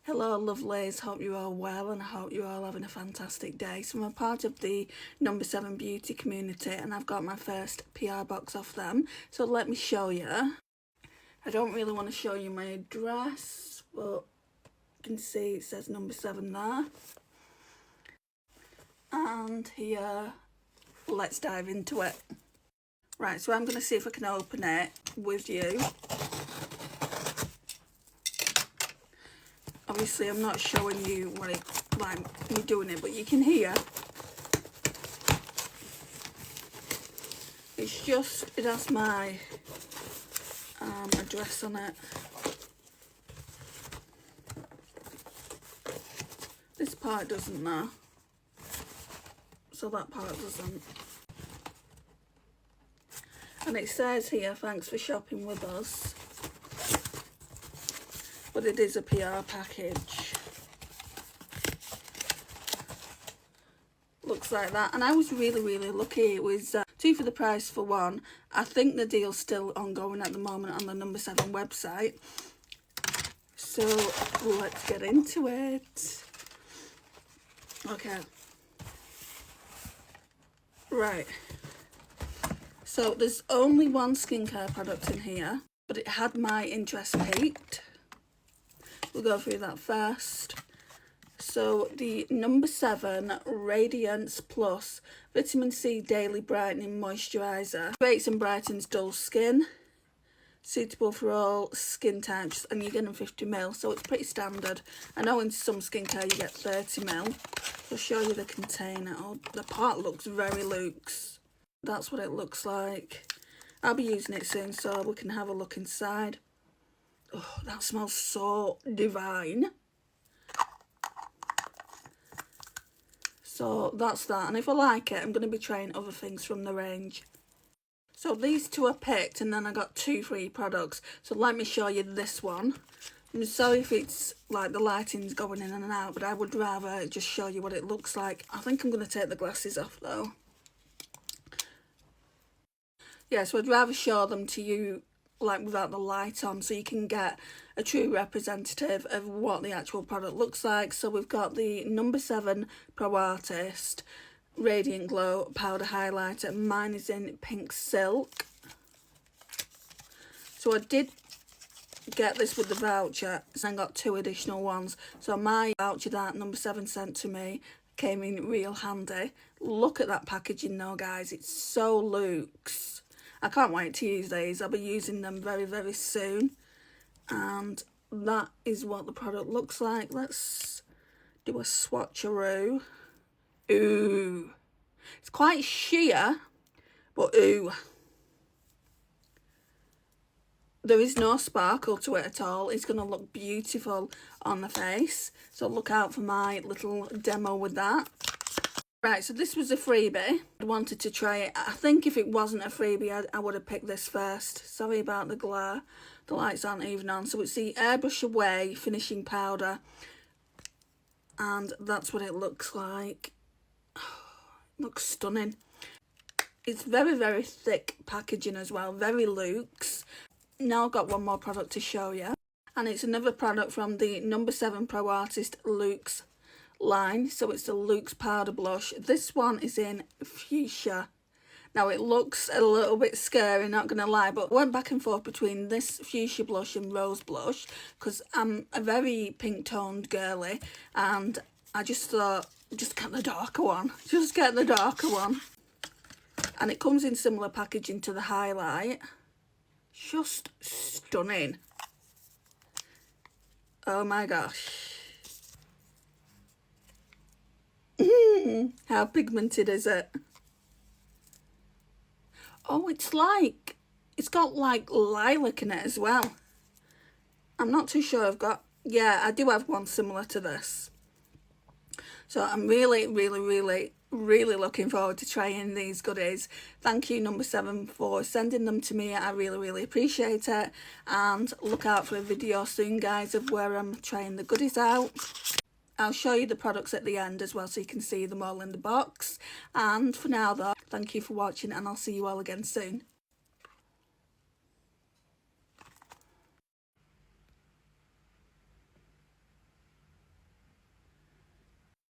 Hello lovelies, hope you're all well and I hope you're all having a fantastic day. So I'm a part of the NO7 Beauty Community and I've got my first PR box off them. So let me show you. I don't really want to show you my address, but you can see it says NO7 there. And here, let's dive into it. Right, so I'm going to see if I can open it with you. Obviously, I'm not showing you what it, like me doing it, but you can hear. It's just, it has my address on it. This part doesn't now, so that part doesn't. And it says here, thanks for shopping with us. But it is a PR package. Looks like that. And I was really lucky. It was 2 for the price for 1. I think the deal's still ongoing at the moment on the NO7 website. So let's get into it. Okay. Right. So there's only one skincare product in here, but it had my interest peaked. We'll go through that first. So the NO7 Radiance Plus Vitamin C Daily Brightening Moisturiser creates and brightens dull skin, suitable for all skin types, and you're getting 50ml, so it's pretty standard. I know in some skincare you get 30ml. I'll show you the container. Oh, the part looks very Luxe. That's what it looks like. I'll be using it soon, so we can have a look inside. Oh, that smells so divine. So that's that. And if I like it, I'm going to be trying other things from the range. So these two are picked, and then I got 2 free products. So let me show you this one. I'm sorry if it's like the lighting's going in and out, but I would rather just show you what it looks like. I think I'm going to take the glasses off though. Yeah, so I'd rather show them to you like without the light on, so you can get a true representative of what the actual product looks like. So we've got the NO7 Pro Artist Radiant Glow Powder Highlighter. Mine is in Pink Silk. So I did get this with the voucher, and I got 2 additional ones. So my voucher that NO7 sent to me came in real handy. Look at that packaging though, guys. It's so Luxe. I can't wait to use these. I'll be using them very soon. And that is what the product looks like. Let's do a swatcheroo. Ooh. It's quite sheer, but ooh. There is no sparkle to it at all. It's going to look beautiful on the face. So look out for my little demo with that. Right, so this was a freebie. I wanted to try it. I think if it wasn't a freebie, I would have picked this first. Sorry about the glare. The lights aren't even on. So it's the Airbrush Away Finishing Powder. And that's what it looks like. It looks stunning. It's very thick packaging as well. Very Luxe. Now I've got one more product to show you. And it's another product from the NO7 Pro Artist Luxe line. So it's the Luxe powder blush. This one is in Fuscia. Now it looks a little bit scary, not gonna lie, but I went back and forth between this Fuscia blush and rose blush because I'm a very pink toned girly, and I just thought, just get the darker one, just get the darker one. And it comes in similar packaging to the highlight. Just stunning. Oh my gosh. How pigmented is it? Oh, it's got like lilac in it as well. I'm not too sure I've got, yeah, I do have one similar to this. So I'm really looking forward to trying these goodies. Thank you NO7 for sending them to me. I really appreciate it. And look out for a video soon, guys, of where I'm trying the goodies out. I'll show you the products at the end as well, so you can see them all in the box. And for now though, thank you for watching, and I'll see you all again soon.